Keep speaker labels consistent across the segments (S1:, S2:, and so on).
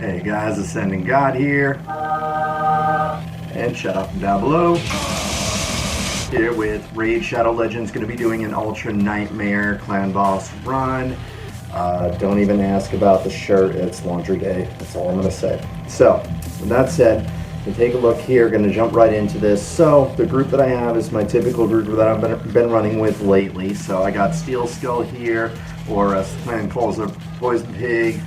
S1: Hey guys, AscendantGod here, and shut up from down below. Here with Raid Shadow Legends, going to be doing an Ultra Nightmare Clan Boss run. Don't even ask about the shirt, it's laundry day, that's all I'm going to say. So, with that said, we take a look here, going to jump right into this. So, the group that I have is my typical group that I've been running with lately. So, I got Steel Skull here, or as the clan calls it, Poison Pig.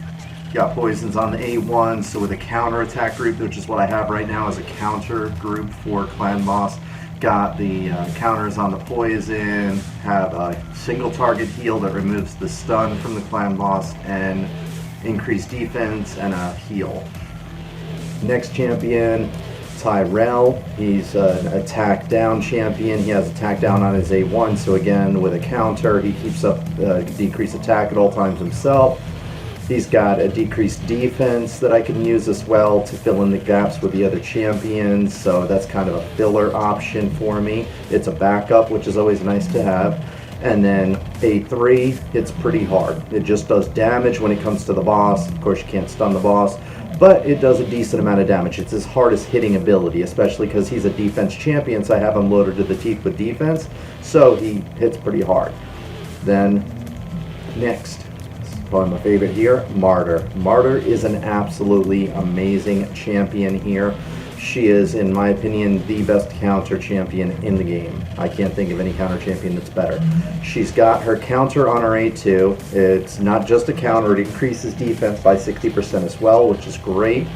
S1: Got poisons on the A1, so with a counter attack group, which is what I have right now as a counter group for Clan Boss. Got the counters on the poison, have a single target heal that removes the stun from the Clan Boss, and increased defense and a heal. Next champion, Tyrell. He's an attack down champion. He has attack down on his A1, so again, with a counter, he keeps up decreased attack at all times himself. He's got a decreased defense that I can use as well to fill in the gaps with the other champions, so that's kind of a filler option for me. It's a backup, which is always nice to have. And then A3 hits pretty hard. It just does damage when it comes to the boss. Of course, you can't stun the boss, but it does a decent amount of damage. It's his hardest hitting ability, especially because he's a defense champion, so I have him loaded to the teeth with defense, so he hits pretty hard. Then, next. Probably my favorite here, Martyr. Martyr is an absolutely amazing champion here. She is, in my opinion, the best counter champion in the game. I can't think of any counter champion that's better. She's got her counter on her A2. It's not just a counter, it increases defense by 60% as well, which is great.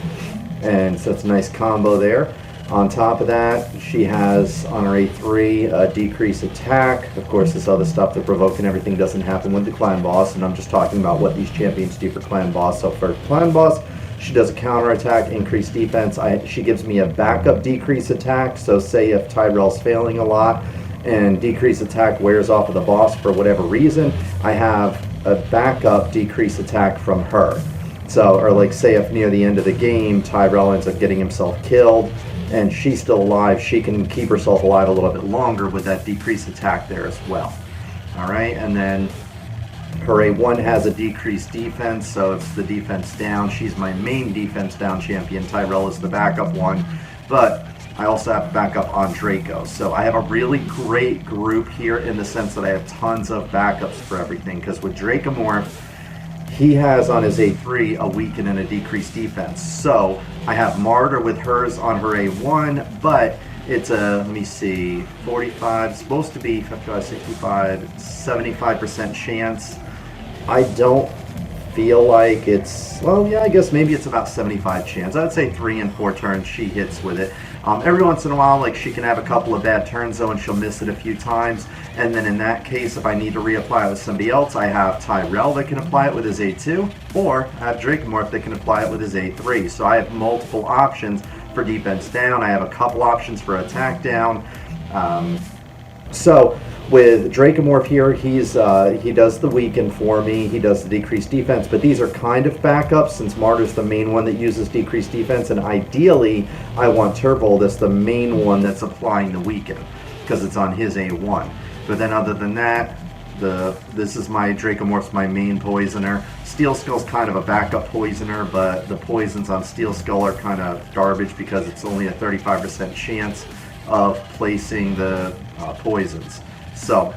S1: And so it's a nice combo there. On top of that, she has on her A3 a decreased attack. Of course, this other stuff, the provoke and everything, doesn't happen with the Clan Boss, and I'm just talking about what these champions do for Clan Boss. So for Clan Boss, she does a counter attack, increased defense. She gives me a backup decrease attack. So say if Tyrell's failing a lot and decrease attack wears off of the boss for whatever reason, I have a backup decrease attack from her. So, or like say if near the end of the game, Tyrell ends up getting himself killed, and she's still alive, she can keep herself alive a little bit longer with that decreased attack there as well. Alright, and then her A1 has a decreased defense, so it's the defense down. She's my main defense down champion. Tyrell is the backup one, but I also have backup on Draco. So I have a really great group here in the sense that I have tons of backups for everything, because with Dracomorph, he has on his A3 a weaken and a decreased defense. So I have Martyr with hers on her A1, but it's a, let me see, 45, supposed to be 55, 65, 75% chance. I don't feel like it's, well, yeah, I guess maybe it's about 75 chance. I'd say 3 and 4 turns she hits with it. Every once in a while, like, she can have a couple of bad turns though, and she'll miss it a few times. And then in that case, if I need to reapply it with somebody else, I have Tyrell that can apply it with his A2, or I have Dracomorph that can apply it with his A3. So I have multiple options for defense down. I have a couple options for attack down. So with Dracomorph here, he does the weaken for me, he does the decreased defense, but these are kind of backups since Martyr's the main one that uses decreased defense, and ideally I want Turvold as the main one that's applying the weaken, because it's on his A1. But then other than that, this is my Dracomorph's my main poisoner. Steel Skull's kind of a backup poisoner, but the poisons on Steel Skull are kind of garbage because it's only a 35% chance of placing the poisons. So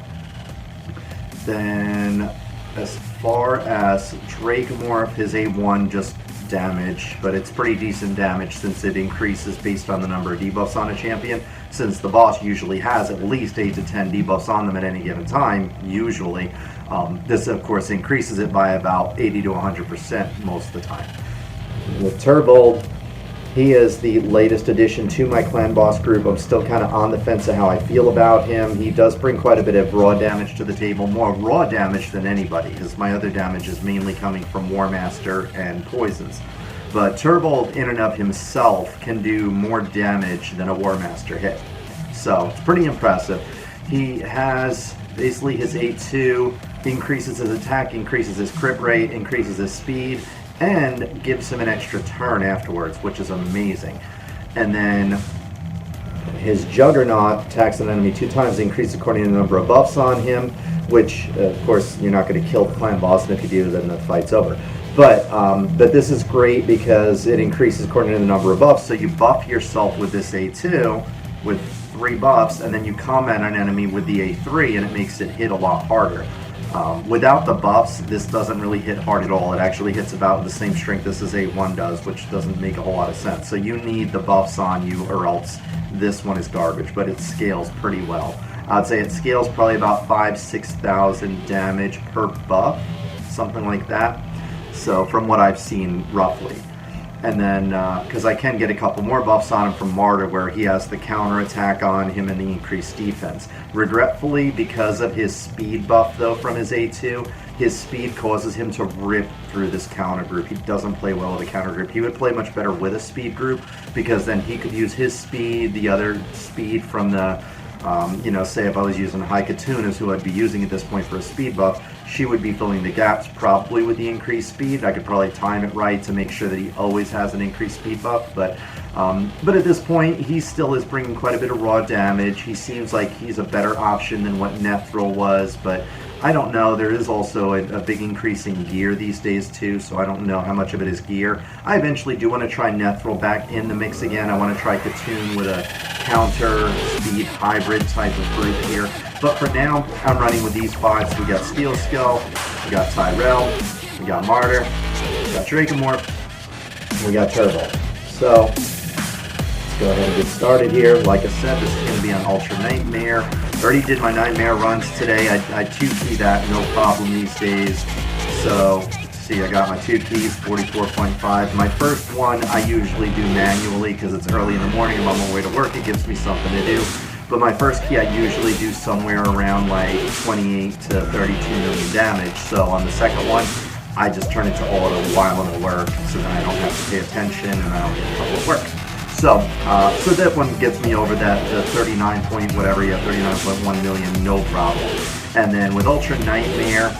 S1: then as far as Dracomorph, his A1 just damage, but it's pretty decent damage since it increases based on the number of debuffs on a champion, since the boss usually has at least 8 to 10 debuffs on them at any given time, usually. This of course increases it by about 80 to 100% most of the time. With Turvold, he is the latest addition to my Clan Boss group. I'm still kind of on the fence of how I feel about him. He does bring quite a bit of raw damage to the table, more raw damage than anybody, because my other damage is mainly coming from War Master and poisons. But Turvold in and of himself can do more damage than a War Master hit. So it's pretty impressive. He has basically his A2, increases his attack, increases his crit rate, increases his speed, and gives him an extra turn afterwards, which is amazing. And then his Juggernaut attacks an enemy 2 times, increased according to the number of buffs on him, which, of course, you're not going to kill the clan boss, and if you do, then the fight's over. But this is great because it increases according to the number of buffs. So you buff yourself with this A2 with 3 buffs, and then you combat an enemy with the A3, and it makes it hit a lot harder. Without the buffs, this doesn't really hit hard at all. It actually hits about the same strength as this A1 does, which doesn't make a whole lot of sense. So you need the buffs on you, or else this one is garbage, but it scales pretty well. I'd say it scales probably about 5,000–6,000 damage per buff, something like that. So from what I've seen, roughly. And then, because I can get a couple more buffs on him from Martyr, where he has the counter attack on him and the increased defense. Regretfully, because of his speed buff, though, from his A2, his speed causes him to rip through this counter group. He doesn't play well with a counter group. He would play much better with a speed group, because then he could use his speed, the other speed from the, say if I was using Haikatunas, who I'd be using at this point for a speed buff, she would be filling the gaps probably with the increased speed. I could probably time it right to make sure that he always has an increased speed buff, but at this point, he still is bringing quite a bit of raw damage. He seems like he's a better option than what Nethril was, but I don't know. There is also a big increase in gear these days too, so I don't know how much of it is gear. I eventually do want to try Nethril back in the mix again. I want to try Katoon with a counter speed hybrid type of group here. But for now, I'm running with these 5. So we got Steel Skull, we got Tyrell, we got Martyr, we got Dracomorph, and we got Turbo. So let's go ahead and get started here. Like I said, this is going to be on Ultra Nightmare. Already did my Nightmare runs today. I 2-key that, no problem these days. So, see, I got my 2 keys, 44.5. My first one I usually do manually because it's early in the morning. I'm on my way to work. It gives me something to do. But my first key I usually do somewhere around like 28 to 32 million damage. So on the second one, I just turn it to auto while I'm at work, so then I don't have to pay attention and I don't get in trouble at work. So that one gets me over that 39 point whatever, yeah, 39.1 million, no problem. And then with Ultra Nightmare,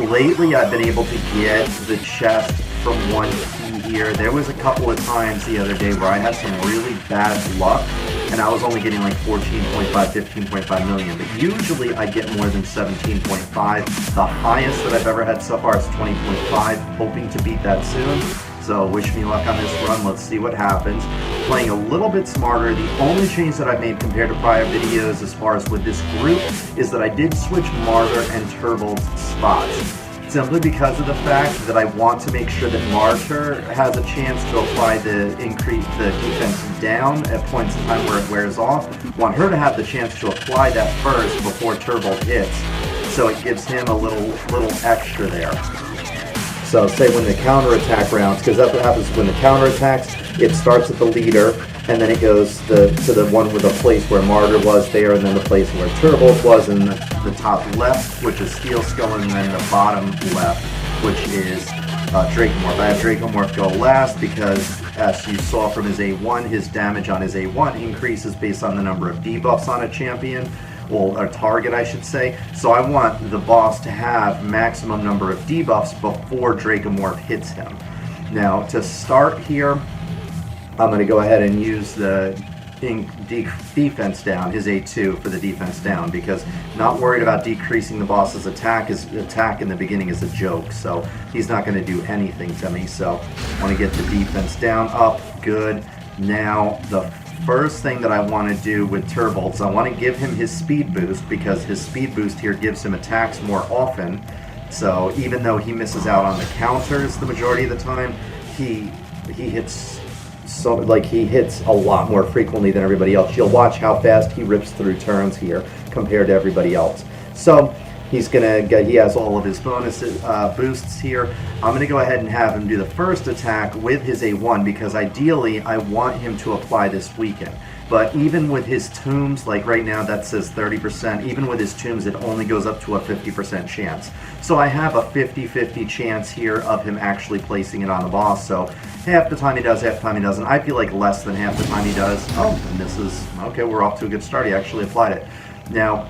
S1: lately I've been able to get the chest from 1 key here. There was a couple of times the other day where I had some really bad luck, and I was only getting like 14.5, 15.5 million, but usually I get more than 17.5. The highest that I've ever had so far is 20.5, hoping to beat that soon. So wish me luck on this run. Let's see what happens. Playing a little bit smarter. The only change that I've made compared to prior videos as far as with this group is that I did switch Martyr and Turbo's spots. Simply because of the fact that I want to make sure that Martyr has a chance to apply the defense down at points in time where it wears off. Want her to have the chance to apply that first before Turbo hits. So it gives him a little extra there. So say when the counterattack rounds, because that's what happens when the counterattacks, it starts at the leader, and then it goes to the one with the place where Martyr was there, and then the place where Turbo was, and the top left, which is Steel Skull, and then the bottom left, which is Dracomorph. I have Dracomorph go last because, as you saw from his A1, his damage on his A1 increases based on the number of debuffs on a champion. Well, a target, I should say. So I want the boss to have maximum number of debuffs before Dracomorph hits him. Now, to start here, I'm going to go ahead and use the defense down, his A2 for the defense down, because not worried about decreasing the boss's attack. His attack in the beginning is a joke, so he's not going to do anything to me. So I want to get the defense down, up, good. Now, the first thing that I want to do with Turbo is I want to give him his speed boost, because his speed boost here gives him attacks more often. So even though he misses out on the counters the majority of the time, he hits he hits a lot more frequently than everybody else. You'll watch how fast he rips through turns here compared to everybody else. So he has all of his bonuses, boosts here. I'm going to go ahead and have him do the first attack with his A1, because ideally I want him to apply this weaken. But even with his tombs, like right now that says 30%, even with his tombs it only goes up to a 50% chance. So I have a 50-50 chance here of him actually placing it on the boss. So half the time he does, half the time he doesn't. I feel like less than half the time he does. Oh, and this is, okay, we're off to a good start. He actually applied it. Now,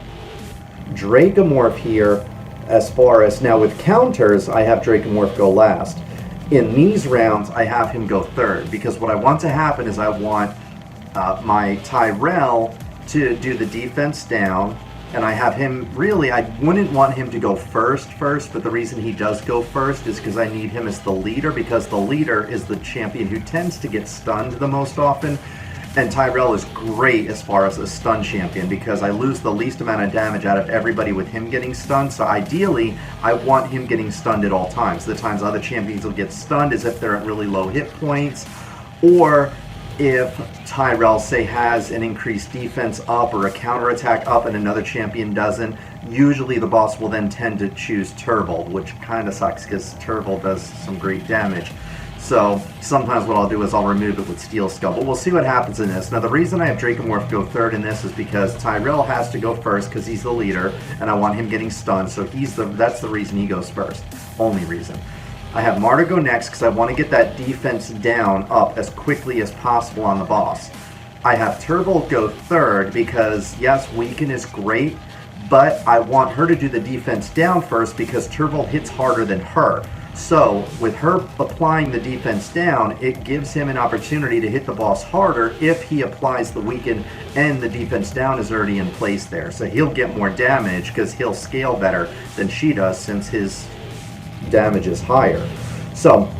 S1: Dracomorph here, as far as, now with counters, I have Dracomorph go last. In these rounds, I have him go third, because what I want to happen is I want my Tyrell to do the defense down, And I have him, really, I wouldn't want him to go first, but the reason he does go first is because I need him as the leader, because the leader is the champion who tends to get stunned the most often. And Tyrell is great as far as a stun champion because I lose the least amount of damage out of everybody with him getting stunned. So ideally, I want him getting stunned at all times. The times other champions will get stunned is if they're at really low hit points, or if Tyrell, say, has an increased defense up or a counterattack up and another champion doesn't. Usually the boss will then tend to choose Turble, which kind of sucks because Turble does some great damage. So sometimes what I'll do is I'll remove it with Steel Skull, but we'll see what happens in this. Now the reason I have Dracomorph go third in this is because Tyrell has to go first because he's the leader, and I want him getting stunned, so that's the reason he goes first. Only reason. I have Martyr go next because I want to get that defense down up as quickly as possible on the boss. I have Turble go third because, yes, Weaken is great, but I want her to do the defense down first because Turble hits harder than her. So, with her applying the defense down, it gives him an opportunity to hit the boss harder if he applies the weaken and the defense down is already in place there. So he'll get more damage because he'll scale better than she does since his damage is higher. So,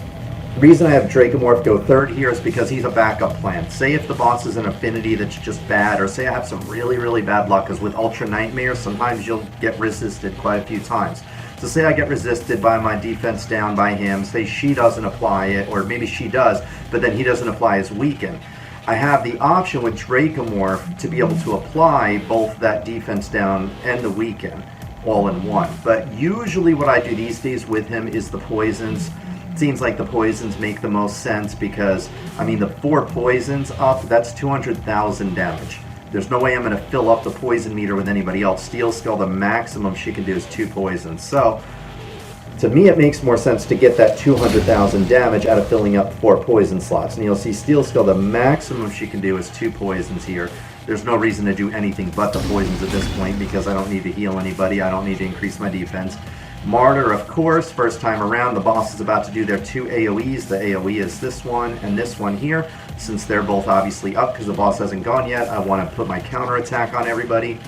S1: the reason I have Dracomorph go third here is because he's a backup plan. Say if the boss is an affinity that's just bad, or say I have some really, really bad luck, because with Ultra Nightmare, sometimes you'll get resisted quite a few times. So say I get resisted by my defense down by him, say she doesn't apply it, or maybe she does, but then he doesn't apply his weaken. I have the option with Dracomorph to be able to apply both that defense down and the weaken all in one. But usually what I do these days with him is the poisons. It seems like the poisons make the most sense because, I mean, the 4 poisons up, that's 200,000 damage. There's no way I'm going to fill up the poison meter with anybody else. Steel Skull, the maximum she can do is 2 poisons. So, to me, it makes more sense to get that 200,000 damage out of filling up 4 poison slots. And you'll see Steel Skull, the maximum she can do is 2 poisons here. There's no reason to do anything but the poisons at this point because I don't need to heal anybody. I don't need to increase my defense. Martyr, of course, first time around, the boss is about to do their 2 AoEs. The AoE is this one and this one here. Since they're both obviously up because the boss hasn't gone yet, I want to put my counterattack on everybody.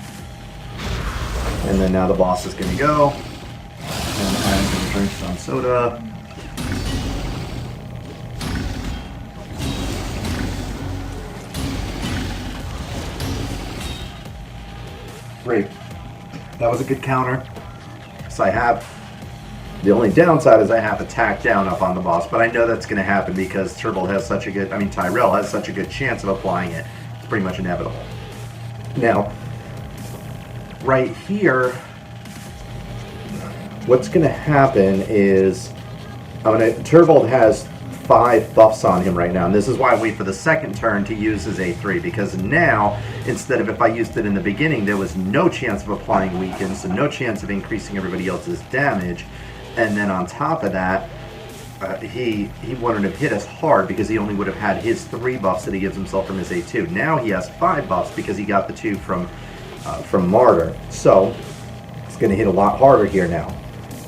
S1: And then now the boss is going to go. And I'm going to drink some soda. Great. That was a good counter. So I have, the only downside is I have attack down up on the boss, but I know that's going to happen because Tyrell has such a good, Tyrell has such a good chance of applying it. It's pretty much inevitable. Now, right here, what's going to happen is, Tyrell has 5 buffs on him right now, and this is why I wait for the second turn to use his A3, because now, instead of if I used it in the beginning, there was no chance of applying weaken, so no chance of increasing everybody else's damage, and then on top of that, he wouldn't have hit us hard because he only would have had his 3 buffs that he gives himself from his A2. Now he has 5 buffs because he got the 2 from Martyr, so he's going to hit a lot harder here now.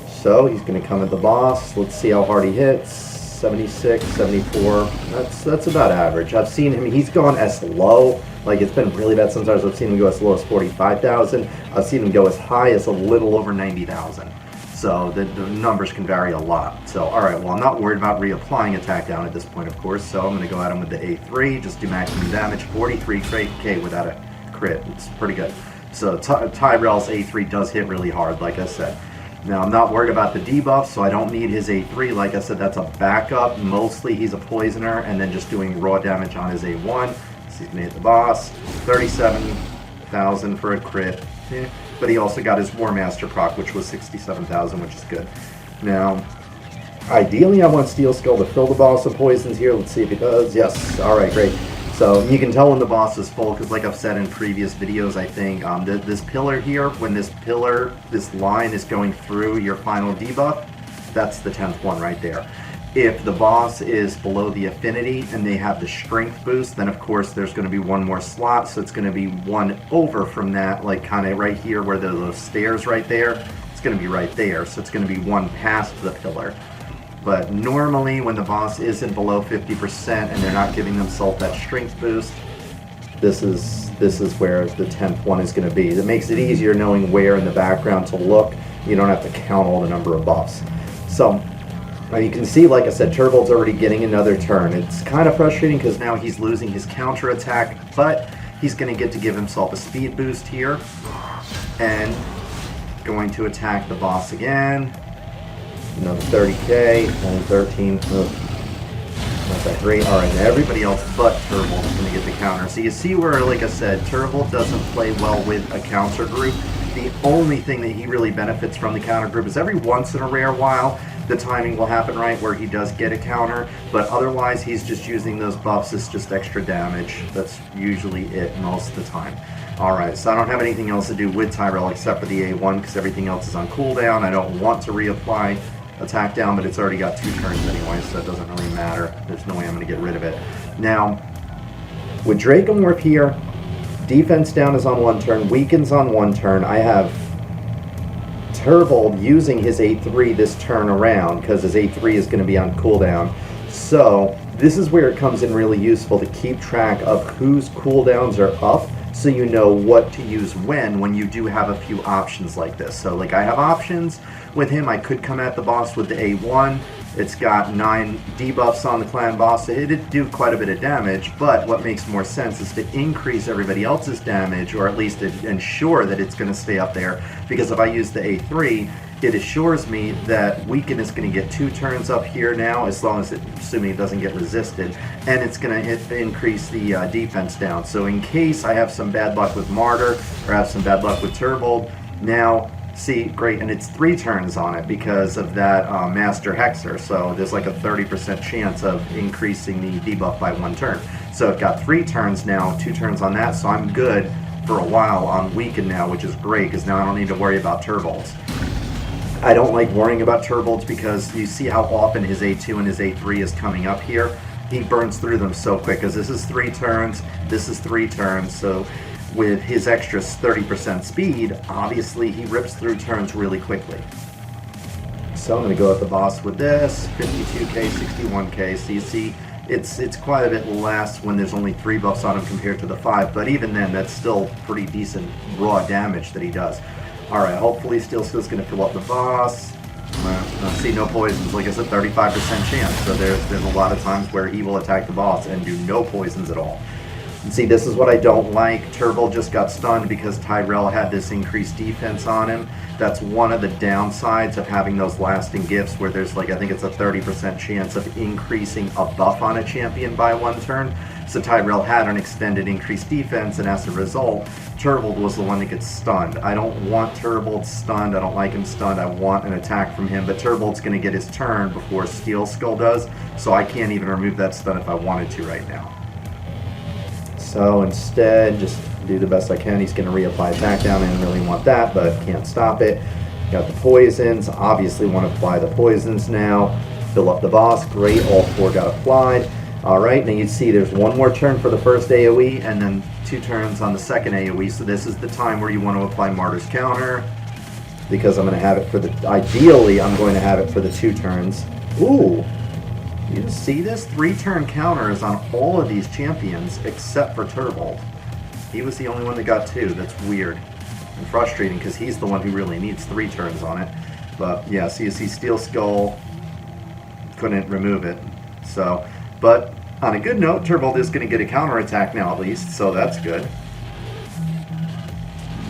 S1: So he's going to come at the boss. Let's see how hard he hits. 76, 74, that's about average. I've seen him, he's gone as low, like it's been really bad sometimes. I've seen him go as low as 45,000. I've seen him go as high as a little over 90,000. So the numbers can vary a lot. So, alright, well, I'm not worried about reapplying attack down at this point, of course, so I'm going to go at him with the A3, just do maximum damage, 43k without a crit. It's pretty good. So Tyrell's A3 does hit really hard, like I said. Now, I'm not worried about the debuff, so I don't need his A3. Like I said, that's a backup. Mostly he's a poisoner, and then just doing raw damage on his A1. So he's going to hit the boss. 37,000 for a crit. But he also got his War Master proc, which was 67,000, which is good. Now, ideally, I want Steel Skull to fill the boss with poisons here. Let's see if he does. Yes. All right, great. So you can tell when the boss is full, because like I've said in previous videos, I think, this pillar here, when this line is going through your final debuff, that's the 10th one right there. If the boss is below the affinity and they have the strength boost, then of course there's going to be one more slot, so it's going to be one over from that, like kind of right here where there's those stairs right there, it's going to be right there, so it's going to be one past the pillar. But normally when the boss isn't below 50% and they're not giving themselves that strength boost, this is where the 10th one is going to be. It makes it easier knowing where in the background to look. You don't have to count all the number of buffs. So you can see, like I said, Turbold's already getting another turn. It's kind of frustrating because now he's losing his counter attack, but he's going to get to give himself a speed boost here, and going to attack the boss again. Another 30k, only 13. Not that great. All right, and everybody else but Turbold is going to get the counter. So you see where, like I said, Turbold doesn't play well with a counter group. The only thing that he really benefits from the counter group is every once in a rare while, the timing will happen right where he does get a counter, but otherwise he's just using those buffs as just extra damage. That's usually it most of the time. Alright, so I don't have anything else to do with Tyrell except for the A1 because everything else is on cooldown. I don't want to reapply attack down, but it's already got 2 turns anyway, so it doesn't really matter. There's no way I'm going to get rid of it. Now, with Dracomorph here, defense down is on 1 turn, weakens on 1 turn. I have Turbold using his A3 this turn around because his A3 is going to be on cooldown. So this is where it comes in really useful to keep track of whose cooldowns are up so you know what to use when you do have a few options like this. So like I have options with him. I could come at the boss with the A1. It's got 9 debuffs on the clan boss, so it did do quite a bit of damage, but what makes more sense is to increase everybody else's damage, or at least to ensure that it's going to stay up there, because if I use the A3, it assures me that Weaken is going to get 2 turns up here now, as long as assuming it doesn't get resisted, and it's going to increase the defense down. So in case I have some bad luck with Martyr, or have some bad luck with Turbold, now see, great, and it's 3 turns on it because of that Master Hexer, so there's like a 30% chance of increasing the debuff by 1 turn. So I've got 3 turns now, 2 turns on that, so I'm good for a while on Weaken now, which is great, because now I don't need to worry about Turbolds. I don't like worrying about Turbolds because you see how often his A2 and his A3 is coming up here. He burns through them so quick, because this is 3 turns, this is 3 turns, so with his extra 30% speed, obviously he rips through turns really quickly. So I'm going to go at the boss with this, 52k, 61k, so you see it's quite a bit less when there's only 3 buffs on him compared to the 5, but even then that's still pretty decent raw damage that he does. Alright, hopefully Steelskill's going to fill up the boss. See, no poisons, like I said, 35% chance, so there's a lot of times where he will attack the boss and do no poisons at all. And see, this is what I don't like. Turbold just got stunned because Tyrell had this increased defense on him. That's one of the downsides of having those lasting gifts where there's like, I think it's a 30% chance of increasing a buff on a champion by 1 turn. So Tyrell had an extended increased defense, and as a result, Turbold was the one that gets stunned. I don't want Turbold stunned. I don't like him stunned. I want an attack from him, but Turbold's going to get his turn before Steel Skull does, so I can't even remove that stun if I wanted to right now. So instead, just do the best I can. He's going to reapply attack down. I didn't really want that, but can't stop it. Got the poisons. Obviously want to apply the poisons now. Fill up the boss. Great. All 4 got applied. Alright, now you see there's 1 more turn for the first AoE, and then 2 turns on the second AoE. So this is the time where you want to apply Martyr's Counter, because I'm going to have it for the... Ideally, I'm going to have it for the 2 turns. Ooh! You see this? 3-turn counters on all of these champions except for Turbold. He was the only one that got 2. That's weird and frustrating because he's the one who really needs 3 turns on it. But yeah, so you see Steel Skull couldn't remove it. So, but on a good note, Turbold is going to get a counterattack now at least, so that's good.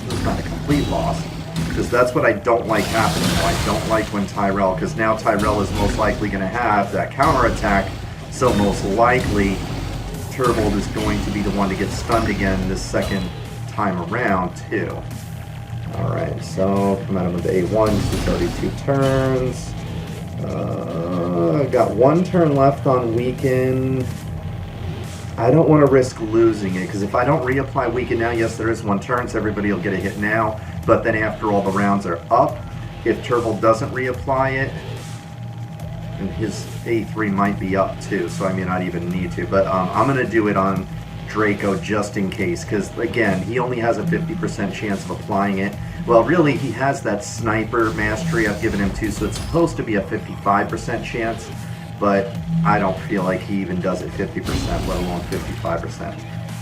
S1: It's not a complete loss, because that's what I don't like happening. I don't like when Tyrell, because now Tyrell is most likely going to have that counterattack, so most likely Turbold is going to be the one to get stunned again this second time around too. Alright, so come at him with the A1, it's already 2 turns. Got 1 turn left on Weaken. I don't want to risk losing it, because if I don't reapply Weaken now, yes, there is 1 turn, so everybody will get a hit now, but then after all the rounds are up, if Turbold doesn't reapply it, and his A3 might be up too, so I may not even need to, but I'm going to do it on Draco just in case, because again, he only has a 50% chance of applying it. Well, really, he has that Sniper Mastery I've given him too, so it's supposed to be a 55% chance, but I don't feel like he even does it 50%, let alone 55%.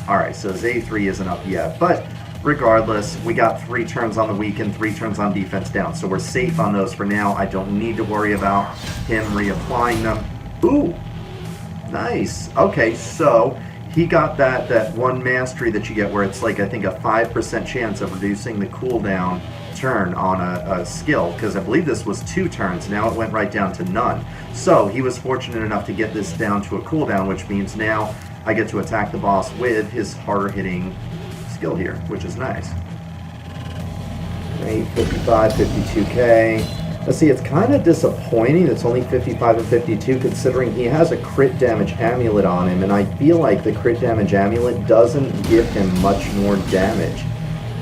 S1: Alright, so his A3 isn't up yet, but regardless, we got 3 turns on the weaken, 3 turns on defense down, so we're safe on those for now. I don't need to worry about him reapplying them. Ooh, nice. Okay, so he got that one mastery that you get where it's like, I think, a 5% chance of reducing the cooldown turn on a skill, because I believe this was 2 turns. Now it went right down to none. So he was fortunate enough to get this down to a cooldown, which means now I get to attack the boss with his harder hitting skill here, which is nice. Right, 55, 52k. Let's see, it's kind of disappointing it's only 55 and 52 considering he has a crit damage amulet on him, and I feel like the crit damage amulet doesn't give him much more damage.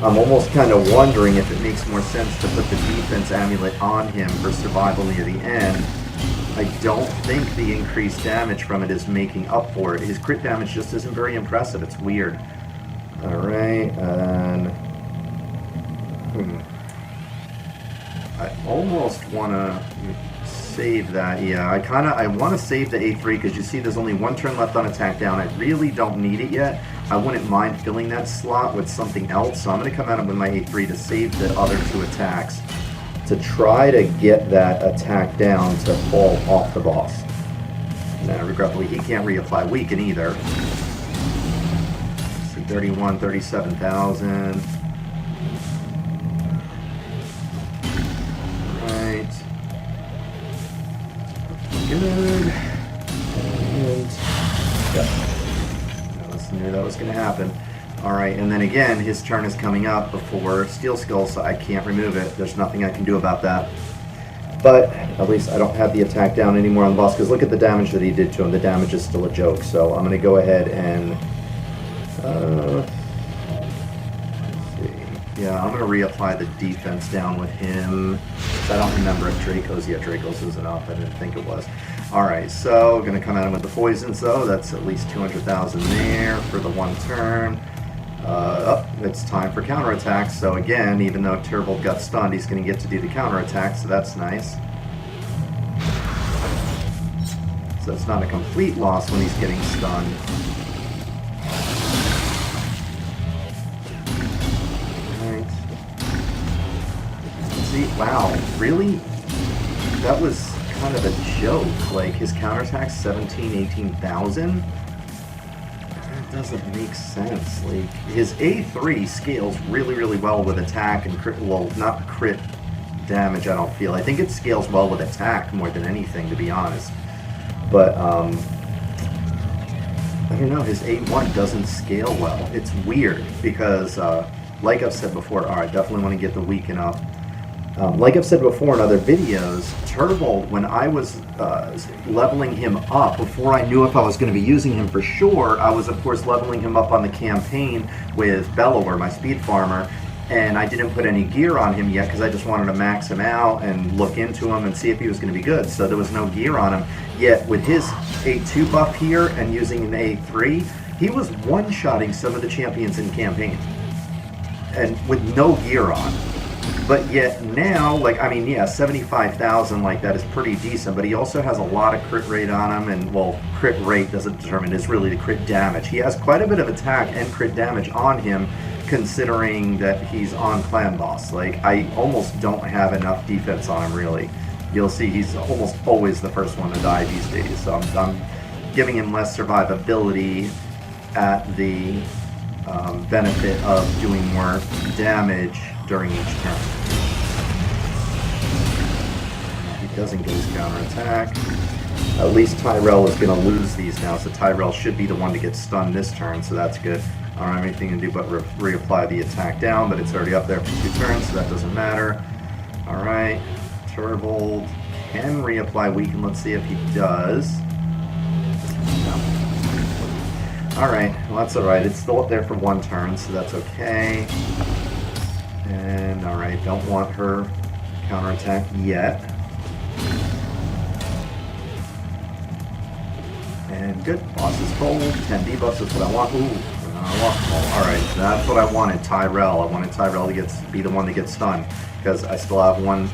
S1: I'm almost kind of wondering if it makes more sense to put the defense amulet on him for survival near the end. I don't think the increased damage from it is making up for it. His crit damage just isn't very impressive. It's weird. Alright, and... I almost want to save that. Yeah, I want to save the A3 because you see there's only 1 turn left on attack down. I really don't need it yet. I wouldn't mind filling that slot with something else, so I'm going to come at him with my A3 to save the other 2 attacks to try to get that attack down to fall off the boss. Now, regretfully, he can't reapply weaken either. Let's see, 31, 37,000. Good. And I knew that was going to happen. Alright, and then again, his turn is coming up before Steel Skull, so I can't remove it. There's nothing I can do about that. But at least I don't have the attack down anymore on the boss, because look at the damage that he did to him. The damage is still a joke, so I'm going to go ahead and... yeah, I'm going to reapply the defense down with him. I don't remember if Draco's... Yeah, Draco's isn't up. I didn't think it was. Alright, so going to come at him with the poisons, though. That's at least 200,000 there for the 1 turn. It's time for counterattacks. So again, even though Turbold got stunned, he's going to get to do the counterattack, so that's nice. So it's not a complete loss when he's getting stunned. Wow, really? That was kind of a joke. Like, his counterattack's 17, 18,000? That doesn't make sense. Like, his A3 scales really, really well with attack and crit, well, not crit damage, I don't feel. I think it scales well with attack more than anything, to be honest. But, I don't know, his A1 doesn't scale well. It's weird, because, like I've said before, I definitely want to get the weaken up. Like I've said before in other videos, Turbold, when I was leveling him up, before I knew if I was going to be using him for sure, I was of course leveling him up on the campaign with Bellower, my speed farmer, and I didn't put any gear on him yet because I just wanted to max him out and look into him and see if he was going to be good, so there was no gear on him. Yet with his A2 buff here and using an A3, he was one-shotting some of the champions in campaign, and with no gear on. But yet now, like, I mean, yeah, 75,000 like that is pretty decent, but he also has a lot of crit rate on him, and, well, crit rate doesn't determine, it's really the crit damage. He has quite a bit of attack and crit damage on him, considering that he's on Clan Boss. Like, I almost don't have enough defense on him, really. You'll see he's almost always the first one to die these days, so I'm giving him less survivability at the benefit of doing more damage during each turn. He doesn't get his counterattack. At least Tyrell is going to lose these now, so Tyrell should be the one to get stunned this turn, so that's good. I don't have anything to do but reapply the attack down, but it's already up there for 2 turns, so that doesn't matter. Alright, Turbold can reapply weaken. Let's see if he does. No. Alright, well that's alright. It's still up there for 1 turn, so that's okay. And, alright, don't want her counterattack yet. And good, boss is cold, 10 debuffs is what I want. Ooh, I want them all. Alright, that's what I wanted, Tyrell. I wanted Tyrell to be the one to get stunned, because I still have 1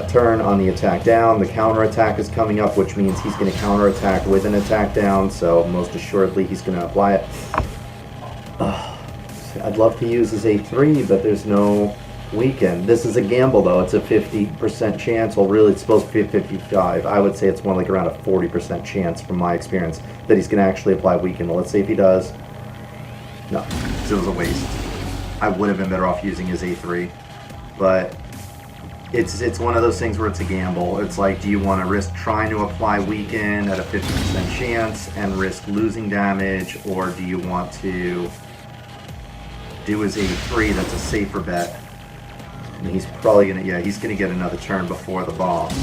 S1: turn on the attack down. The counterattack is coming up, which means he's going to counterattack with an attack down, so most assuredly he's going to apply it. I'd love to use his A3, but there's no weekend. This is a gamble, though. It's a 50% chance. Well, really, it's supposed to be a 55. I would say it's more like around a 40% chance, from my experience, that he's going to actually apply weekend. Well, let's see if he does. No, it was a waste. I would have been better off using his A3, but it's one of those things where it's a gamble. It's like, do you want to risk trying to apply weekend at a 50% chance and risk losing damage, or do you want to do his A3? That's a safer bet. And he's probably gonna, yeah, he's gonna get another turn before the boss.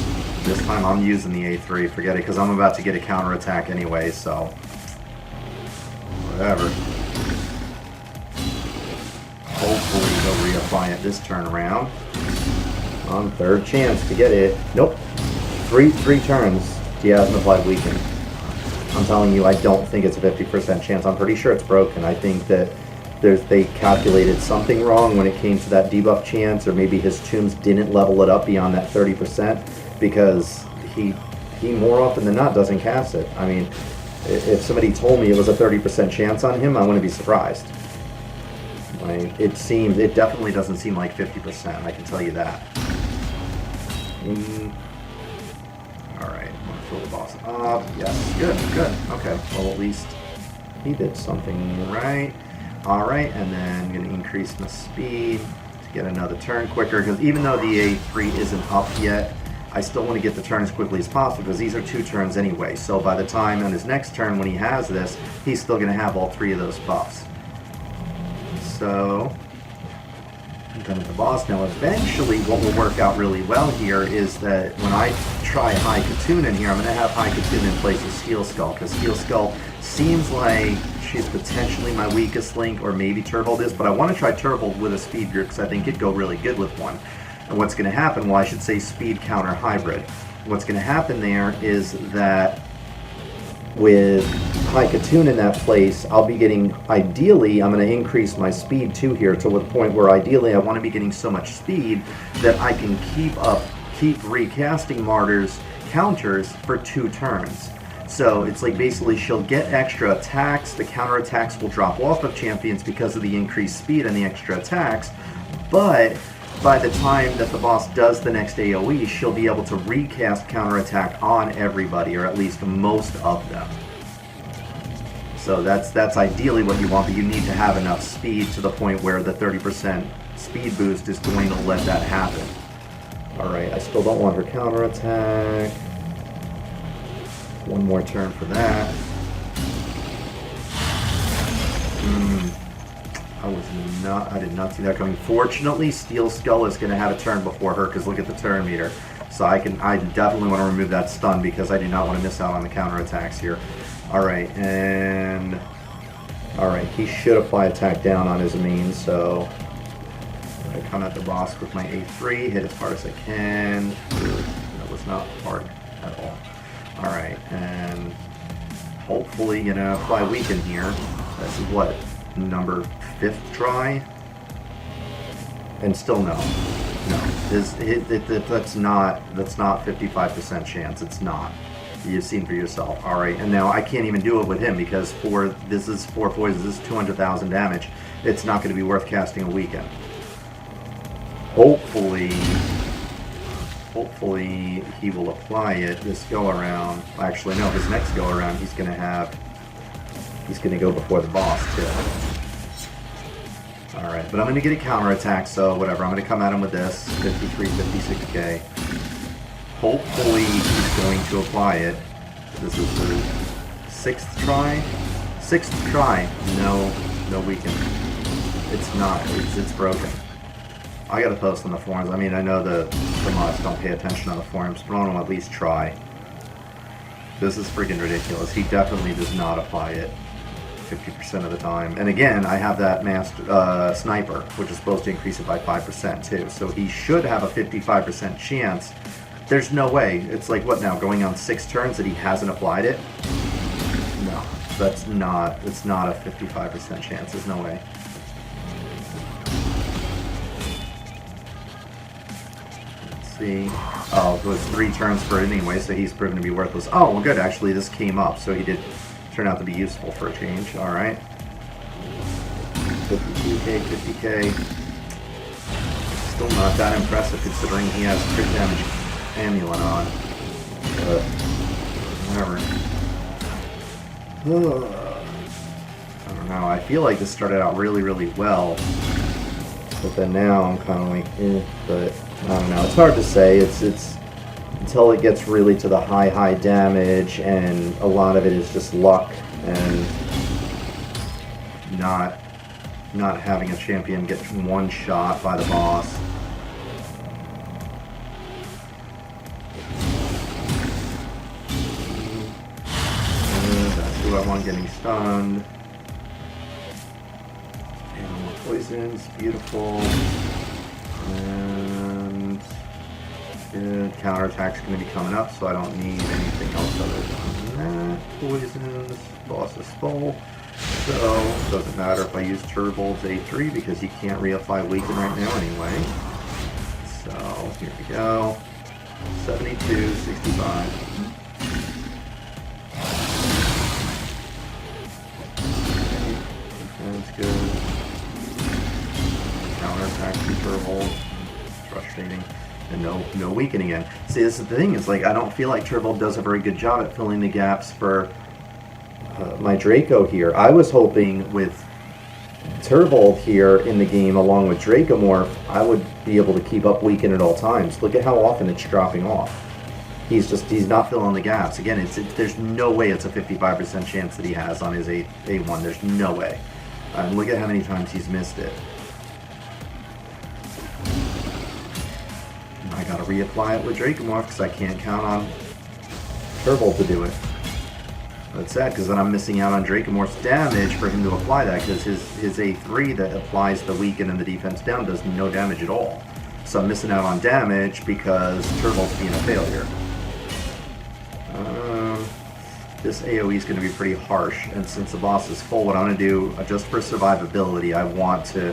S1: This time I'm using the A3. Forget it, because I'm about to get a counterattack anyway. So whatever. Hopefully he'll reapply it this turn around. On third chance to get it. Nope. Three turns. He hasn't applied weekend. I'm telling you, I don't think it's a 50% chance. I'm pretty sure it's broken. I think that they calculated something wrong when it came to that debuff chance, or maybe his tombs didn't level it up beyond that 30%, because he more often than not doesn't cast it. I mean, if somebody told me it was a 30% chance on him, I wouldn't be surprised. It definitely doesn't seem like 50%, I can tell you that. Alright, I'm going to fill the boss up. Yes, good. Okay, well, at least he did something right. Alright, and then I'm going to increase my speed to get another turn quicker, because even though the A3 isn't up yet, I still want to get the turn as quickly as possible, because these are 2 turns anyway. So by the time on his next turn, when he has this, he's still going to have all 3 of those buffs. So I'm done with the boss. Now eventually what will work out really well here is that when I try High Katoon in here, I'm going to have High Katoon in place of Steel Skull, because Steel Skull seems like she's potentially my weakest link, or maybe Turbold is, but I want to try Turbold with a speed group because I think it'd go really good with one. And what's going to happen, well, I should say speed counter hybrid. What's going to happen there is that with High Katoon in that place, I'll be getting, ideally, I'm going to increase my speed too here to the point where ideally I want to be getting so much speed that I can keep recasting Martyr's counters for 2 turns. So it's like basically she'll get extra attacks, the counter attacks will drop off of champions because of the increased speed and the extra attacks, but by the time that the boss does the next AoE, she'll be able to recast counterattack on everybody, or at least most of them. So that's ideally what you want, but you need to have enough speed to the point where the 30% speed boost is going to let that happen. Alright, I still don't want her counterattack. One more turn for that. I did not see that coming. Fortunately, Steel Skull is going to have a turn before her, because look at the turn meter. So I definitely want to remove that stun, because I do not want to miss out on the counterattacks here. Alright, and alright, he should apply attack down on his main, so I come at the boss with my A3, hit as hard as I can. That was not hard at all. Alright, and hopefully, apply weaken here. This is what, number 5th try? And still no. No. That's not 55% chance. It's not. You've seen for yourself. Alright, and now I can't even do it with him, because this is 4 poisons, this is 200,000 damage. It's not going to be worth casting a weaken. Hopefully he will apply it this go around. Actually, no, his next go around he's going to go before the boss too. Alright, but I'm going to get a counterattack, so whatever. I'm going to come at him with this, 53, 56k. Hopefully he's going to apply it. This is the 6th try? 6th try. No weaken. It's not. It's broken. I gotta post on the forums. I mean, I know the mods don't pay attention on the forums, but I want to at least try. This is freaking ridiculous. He definitely does not apply it 50% of the time. And again, I have that master sniper, which is supposed to increase it by 5% too. So he should have a 55% chance. There's no way. It's like, what now, going on 6 turns that he hasn't applied it? No, it's not a 55% chance. There's no way. See. Oh, it was 3 turns for it anyway, so he's proven to be worthless. Oh, well good, actually this came up, so he did turn out to be useful for a change. Alright. 52k, 50k. Still not that impressive considering he has crit damage amulet on. But whatever. I don't know. I feel like this started out really, really well. But then now I'm kind of like, but I don't know. It's hard to say. It's until it gets really to the high damage, and a lot of it is just luck and not having a champion get one shot by the boss. That's who I want getting stunned. Animal poisons, beautiful. And good. Counterattack's going to be coming up, so I don't need anything else other than that. Poisons, boss is full. So, it doesn't matter if I use Turbold's A3 because he can't reapply Weaken right now anyway. So, here we go. 72, 65. That's good. Counterattack from Turbold. Frustrating. And no Weaken again. See, this is the thing, is like I don't feel like Turbold does a very good job at filling the gaps for my Draco here. I was hoping with Turbold here in the game along with Dracomorph, I would be able to keep up Weaken at all times. Look at how often it's dropping off. He's not filling the gaps. Again, there's no way it's a 55% chance that he has on his A1. There's no way. And look at how many times he's missed it. I gotta reapply it with Dracomorph because I can't count on Turbold to do it. That's sad, because then I'm missing out on Dracomorph's damage for him to apply that, because his A3 that applies the Weaken and the defense down does no damage at all. So I'm missing out on damage because Turbold's being a failure. This AoE is going to be pretty harsh, and since the boss is full, what I'm going to do, just for survivability, I want to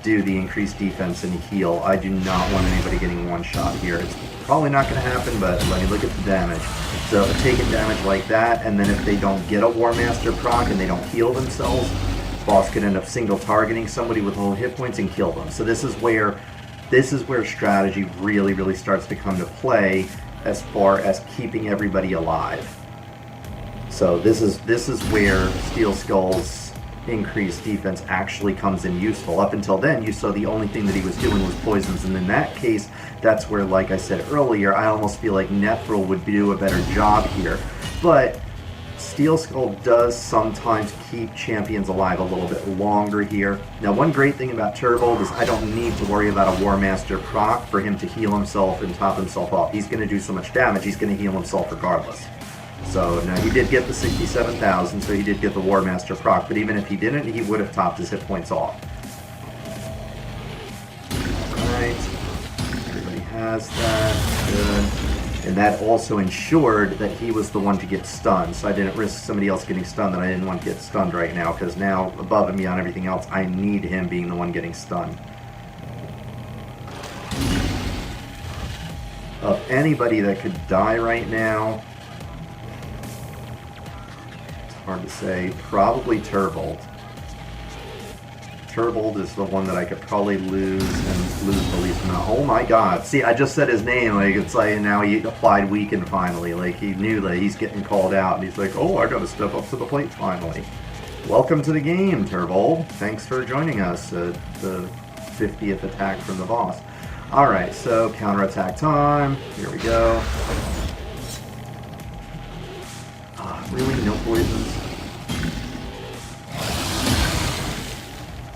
S1: do the increased defense and heal. I do not want anybody getting one shot here. It's probably not going to happen, but let me look at the damage. So taking damage like that, and then if they don't get a War Master proc and they don't heal themselves, boss could end up single targeting somebody with low hit points and kill them. So this is where strategy really, really starts to come to play as far as keeping everybody alive. So this is where Steel Skull's increased defense actually comes in useful. Up until then, you saw the only thing that he was doing was poisons, and in that case, that's where, like I said earlier, I almost feel like Nethril would do a better job here. But Steel Skull does sometimes keep champions alive a little bit longer here. Now, one great thing about Turbold is I don't need to worry about a War Master proc for him to heal himself and top himself off. He's going to do so much damage, he's going to heal himself regardless. So, now he did get the 67,000, so he did get the War Master proc, but even if he didn't, he would have topped his hit points off. Alright, everybody has that, good. And that also ensured that he was the one to get stunned, so I didn't risk somebody else getting stunned that I didn't want to get stunned right now, because now, above and beyond everything else, I need him being the one getting stunned. Of anybody that could die right now, hard to say. Probably Turbold. Turbold is the one that I could probably lose and lose the least amount. Oh my god. See, I just said his name. Like, it's like now he applied Weaken finally. Like, he knew that he's getting called out. And he's like, oh, I gotta step up to the plate finally. Welcome to the game, Turbold. Thanks for joining us at the 50th attack from the boss. Alright, so counterattack time. Here we go. Really? No poisons?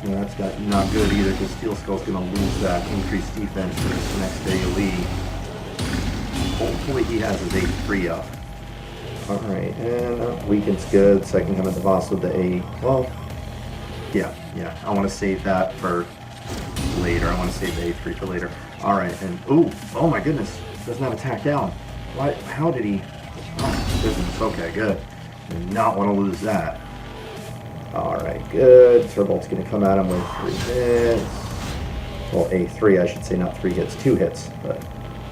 S1: Yeah, that's not good either, because Steel Skull's going to lose that increased defense for this next AoE. Hopefully he has his A3 up. Alright, and Weaken's good, so I can come at the boss with the A... Well, yeah, I want to save that for later. I want to save the A3 for later. Alright, and... Ooh! Oh my goodness! Doesn't have attack down. Why? How did he... Oh, goodness. Okay, good. Did not want to lose that. Alright, good. Turbold's going to come at him with 3 hits. Well, A3, I should say, not 3 hits, 2 hits. But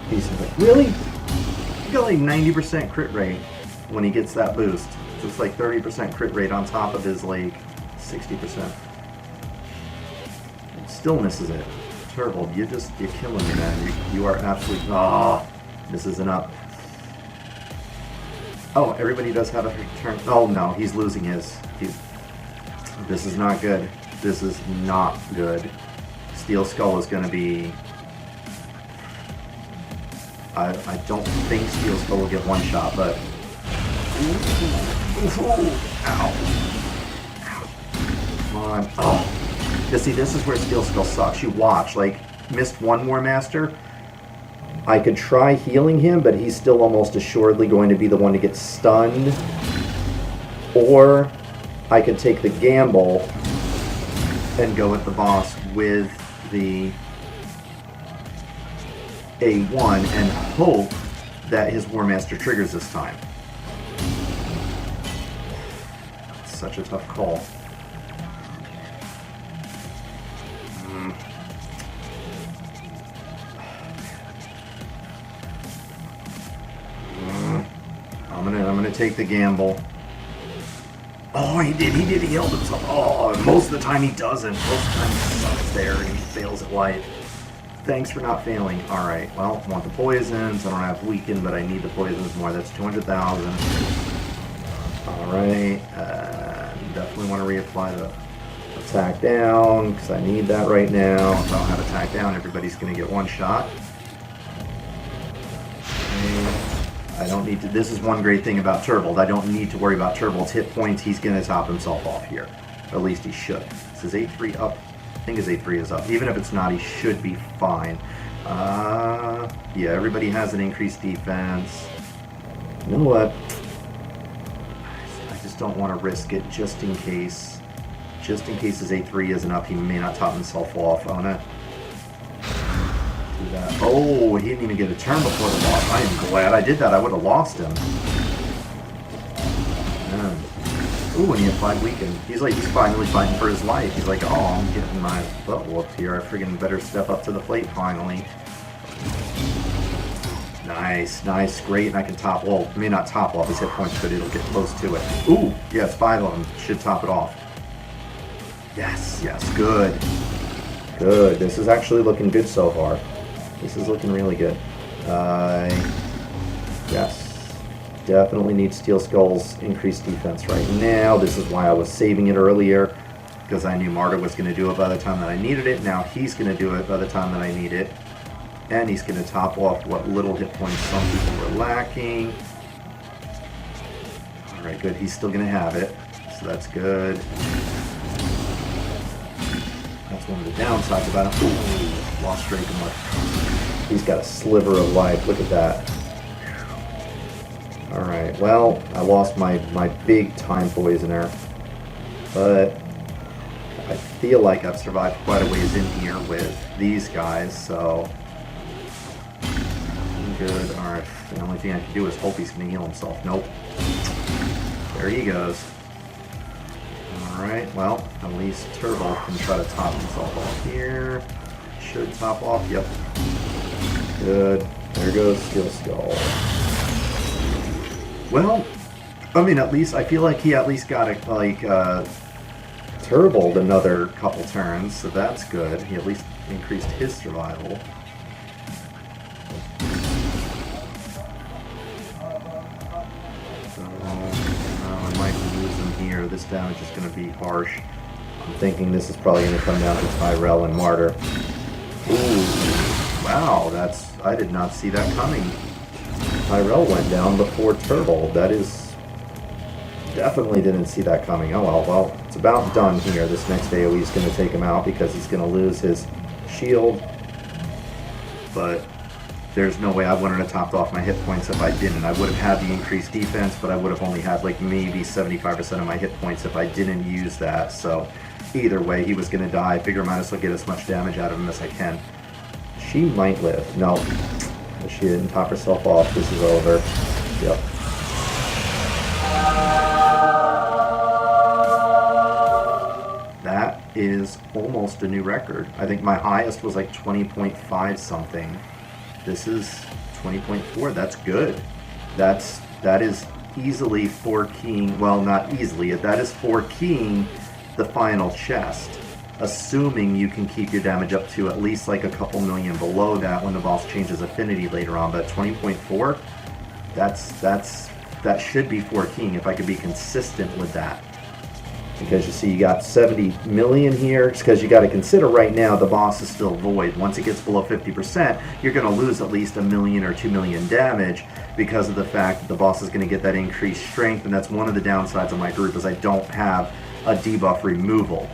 S1: he's like, really? He got like 90% crit rate when he gets that boost. So it's like 30% crit rate on top of his, like, 60%. Still misses it. Turtle, you're killing me, man. You are absolutely... Oh, this isn't up. Oh, everybody does have a turn. Oh, no, he's losing his. This is not good. This is not good. Steel Skull is going to be... I don't think Steel Skull will get one shot, but... Ooh. Ow. Come on. Oh. You see, this is where Steel Skull sucks. You watch, like, missed one more master. I could try healing him, but he's still almost assuredly going to be the one to get stunned. Or I could take the gamble and go with the boss with the A1 and hope that his War Master triggers this time. It's such a tough call. I'm gonna take the gamble. Oh, he did. He healed himself. Oh, most of the time he doesn't. Most of the time he sucks there and he fails at life. Thanks for not failing. Alright, well, I want the poisons. I don't have weaken, but I need the poisons more. That's 200,000. Alright, definitely want to reapply the attack down, because I need that right now. If I don't have attack down, everybody's going to get one shot. I don't need to... This is one great thing about Turbold. I don't need to worry about Turbold's hit points. He's going to top himself off here. Or at least he should. This is 8-3 up. I think his 8-3 is up. Even if it's not, he should be fine. Yeah, everybody has an increased defense. You know what? I just don't want to risk it just in case. Just in case his 8-3 isn't up, he may not top himself off on it. That. Oh, he didn't even get a turn before the loss. I am glad I did that. I would have lost him. Man. Ooh, and he applied weaken. He's finally fighting for his life. He's like, oh, I'm getting my butt whooped here. I friggin' better step up to the plate finally. Nice, great. And I can top, well, may not top off his hit points, but it'll get close to it. Ooh, yes, 5 of them. Should top it off. Yes, good. Good. This is actually looking good so far. This is looking really good. Yes. Definitely need Steel Skull's increased defense right now. This is why I was saving it earlier, because I knew Martyr was going to do it by the time that I needed it. Now he's going to do it by the time that I need it. And he's going to top off what little hit points some people were lacking. Alright, good. He's still going to have it. So that's good. That's one of the downsides about him. Ooh, lost Drakenwood. He's got a sliver of life. Look at that. Alright, well, I lost my big time poisoner. But I feel like I've survived quite a ways in here with these guys, so I'm good. Alright, the only thing I can do is hope he's going to heal himself. Nope. There he goes. Alright, well, at least Turbo can try to top himself off here. Should top off, yep. Good. There goes Steel Skull. Well, I mean, at least, I feel like he at least got it, like, Turboed another couple turns, so that's good. He at least increased his survival. I might lose him here. This damage is going to be harsh. I'm thinking this is probably going to come down to Tyrell and Martyr. Ooh, wow, I did not see that coming. Tyrell went down before Turbo. That is... Definitely didn't see that coming. Oh well, it's about done here. This next AoE is going to take him out because he's going to lose his shield. But there's no way I wouldn't have topped off my hit points if I didn't. I would have had the increased defense, but I would have only had like maybe 75% of my hit points if I didn't use that. So either way, he was going to die. I figure I might as well get as much damage out of him as I can. She might live. No, she didn't top herself off. This is over. Yep. That is almost a new record. I think my highest was like 20.5 something. This is 20.4. That's good. That is easily 4-keying. Well, not easily. That is 4-keying the final chest. assuming you can keep your damage up to at least like a couple million below that when the boss changes affinity later on. But 20.4, that should be 14 if I could be consistent with that. Because you see you got 70 million here, because you got to consider right now the boss is still void. Once it gets below 50%, you're going to lose at least 1 million or 2 million damage because of the fact that the boss is going to get that increased strength, and that's one of the downsides of my group is I don't have a debuff removal.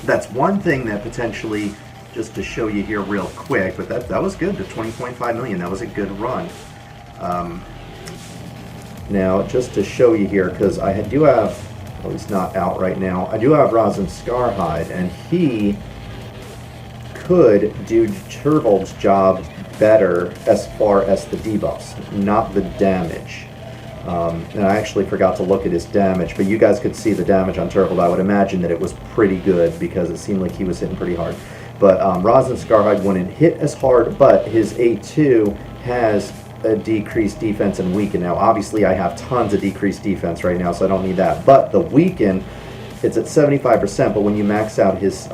S1: That's one thing that potentially, just to show you here real quick, but that was good, the 20.5 million, that was a good run. Now, just to show you here, because I do have, well, he's not out right now. I do have Rosin Scarhide, and he could do Turvold's job better as far as the debuffs, not the damage. And I actually forgot to look at his damage, but you guys could see the damage on Turvold. I would imagine that it was pretty good because it seemed like he was hitting pretty hard. But Rosin Scarhide wouldn't hit as hard, but his A2 has a decreased defense and weaken. Now obviously I have tons of decreased defense right now, so I don't need that, but the weaken, it's at 75%, but when you max out his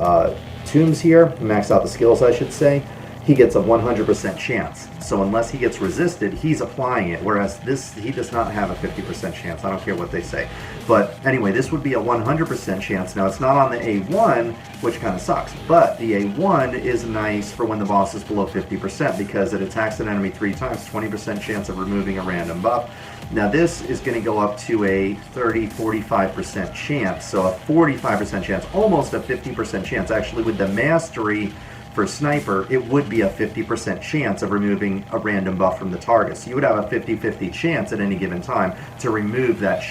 S1: tombs here, max out the skills I should say, he gets a 100% chance. So unless he gets resisted, he's applying it, whereas this, he does not have a 50% chance. I don't care what they say. But anyway, this would be a 100% chance. Now it's not on the A1, which kind of sucks, but the A1 is nice for when the boss is below 50% because it attacks an enemy 3 times, 20% chance of removing a random buff. Now this is going to go up to a 30-45% chance, so a 45% chance, almost a 50% chance. Actually, with the mastery for Sniper, it would be a 50% chance of removing a random buff from the target. So you would have a 50-50 chance at any given time to remove that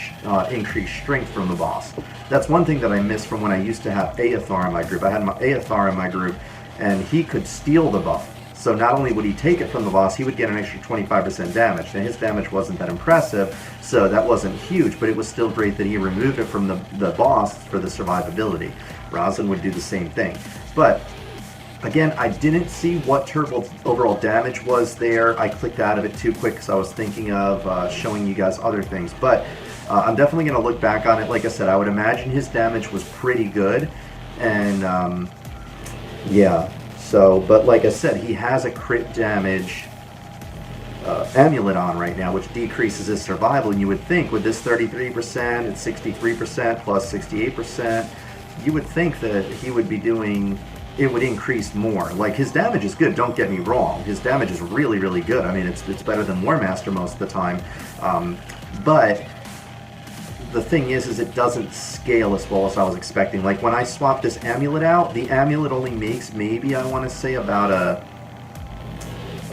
S1: increased strength from the boss. That's one thing that I missed from when I used to have Aethar in my group. I had my Aethar in my group, and he could steal the buff. So not only would he take it from the boss, he would get an extra 25% damage. Now his damage wasn't that impressive, so that wasn't huge, but it was still great that he removed it from the boss for the survivability. Rosin would do the same thing. But again, I didn't see what Turvold's overall damage was there. I clicked out of it too quick because I was thinking of showing you guys other things. But I'm definitely going to look back on it. Like I said, I would imagine his damage was pretty good. And yeah, so, but like I said, he has a crit damage amulet on right now, which decreases his survival. And you would think with this 33% and 63% plus 68%, you would think that he would be doing, it would increase more. Like, his damage is good, don't get me wrong. His damage is really, really good. I mean, it's better than War Master most of the time. But the thing is it doesn't scale as well as I was expecting. Like, when I swapped this amulet out, the amulet only makes maybe, I want to say, about a,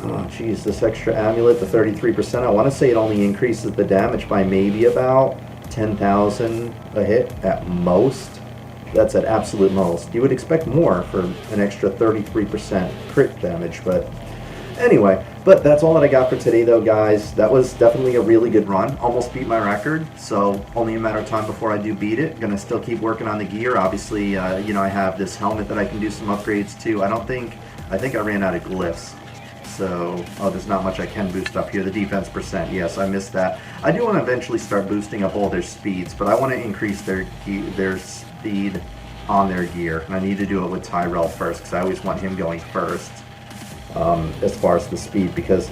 S1: oh geez, this extra amulet, the 33%, I want to say it only increases the damage by maybe about 10,000 a hit at most. That's at absolute most. You would expect more for an extra 33% crit damage, but anyway. But that's all that I got for today, though, guys. That was definitely a really good run. Almost beat my record, so only a matter of time before I do beat it. Gonna still keep working on the gear. Obviously, you know, I have this helmet that I can do some upgrades to. I think I ran out of glyphs. So, oh, there's not much I can boost up here. The defense percent, yes, I missed that. I do want to eventually start boosting up all their speeds, but I want to increase their speed on their gear, and I need to do it with Tyrell first because I always want him going first as far as the speed, because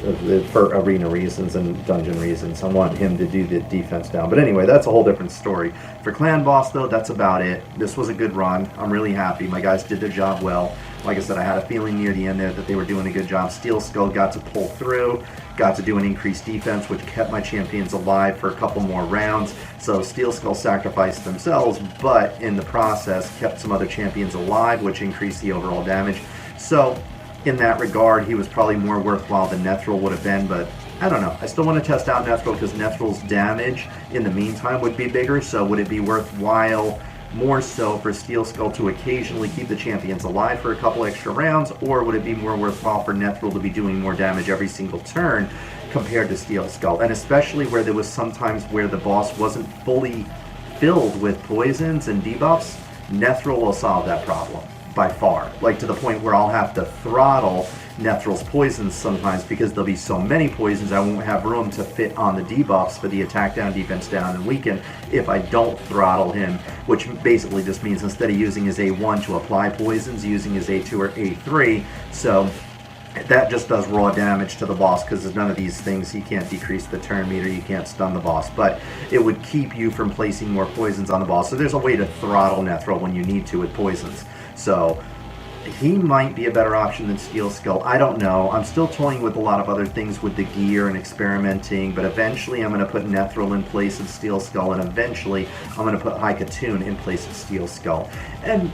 S1: for arena reasons and dungeon reasons. I want him to do the defense down. But anyway, that's a whole different story. For Clan Boss, though, that's about it. This was a good run. I'm really happy. My guys did their job well. Like I said, I had a feeling near the end there that they were doing a good job. Steel Skull got to pull through, got to do an increased defense, which kept my champions alive for a couple more rounds. So Steel Skull sacrificed themselves, but in the process kept some other champions alive, which increased the overall damage. So in that regard, he was probably more worthwhile than Nethril would have been, but I don't know. I still want to test out Nethril because Nethril's damage in the meantime would be bigger, so would it be worthwhile more so for Steel Skull to occasionally keep the champions alive for a couple extra rounds, or would it be more worthwhile for Nethril to be doing more damage every single turn compared to Steel Skull? And especially where there was sometimes where the boss wasn't fully filled with poisons and debuffs, Nethril will solve that problem by far. Like to the point where I'll have to throttle Nethral's poisons sometimes because there'll be so many poisons I won't have room to fit on the debuffs for the attack down, defense down, and weaken if I don't throttle him, which basically just means instead of using his A1 to apply poisons, using his A2 or A3. So that just does raw damage to the boss because there's none of these things. You can't decrease the turn meter, you can't stun the boss, but it would keep you from placing more poisons on the boss. So there's a way to throttle Nethral when you need to with poisons. So he might be a better option than Steel Skull. I don't know. I'm still toying with a lot of other things with the gear and experimenting, but eventually I'm going to put Nethral in place of Steel Skull, and eventually I'm going to put Haikatoon in place of Steel Skull. And,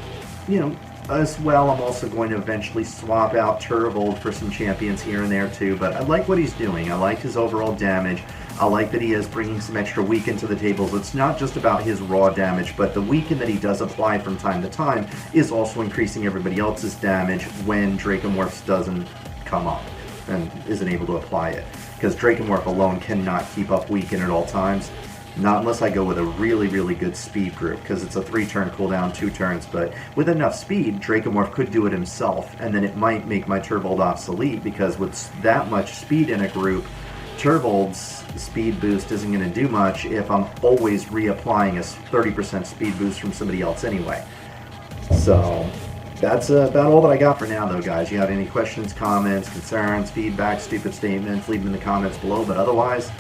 S1: you know, as well, I'm also going to eventually swap out Turvold for some champions here and there too, but I like what he's doing. I like his overall damage. I like that he is bringing some extra weaken to the tables. It's not just about his raw damage, but the weaken that he does apply from time to time is also increasing everybody else's damage when Dracomorphs doesn't come up and isn't able to apply it. Because Dracomorph alone cannot keep up weaken at all times. Not unless I go with a really, really good speed group, because it's a 3-turn cooldown, 2 turns, but with enough speed, Dracomorph could do it himself, and then it might make my Turvold obsolete, because with that much speed in a group, Turvold's speed boost isn't going to do much if I'm always reapplying a 30% speed boost from somebody else anyway. So that's about all that I got for now, though, guys. You have any questions, comments, concerns, feedback, stupid statements, leave them in the comments below, but otherwise,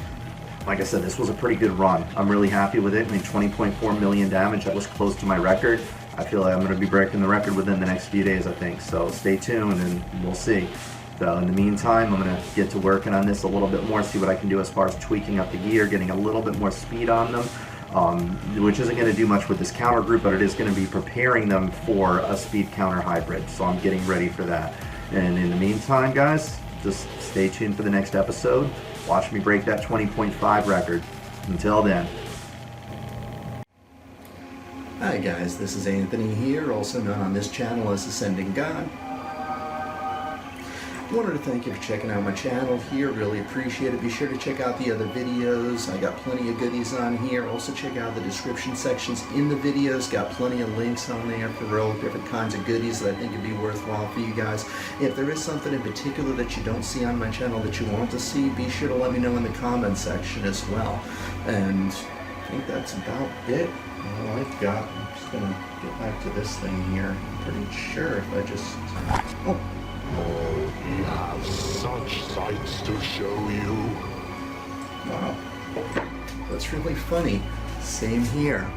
S1: like I said, this was a pretty good run. I'm really happy with it. I mean, 20.4 million damage. That was close to my record. I feel like I'm going to be breaking the record within the next few days, I think. So stay tuned and we'll see. So in the meantime, I'm going to get to working on this a little bit more, see what I can do as far as tweaking up the gear, getting a little bit more speed on them, which isn't going to do much with this counter group, but it is going to be preparing them for a speed counter hybrid. So I'm getting ready for that. And in the meantime, guys, just stay tuned for the next episode. Watch me break that 20.5 record. Until then. Hi guys, this is Anthony here, also known on this channel as AscendantGod. Wanted to thank you for checking out my channel here, really appreciate it. Be sure to check out the other videos. I got plenty of goodies on here. Also check out the description sections in the videos. Got plenty of links on there for all different kinds of goodies that I think would be worthwhile for you guys. If there is something in particular that you don't see on my channel that you want to see, be sure to let me know in the comment section as well. And I think that's about it. All I've got. I'm just going to get back to this thing here. I'm pretty sure if I just... Oh,
S2: we have such sights to show you.
S1: wow. That's really funny. Same here.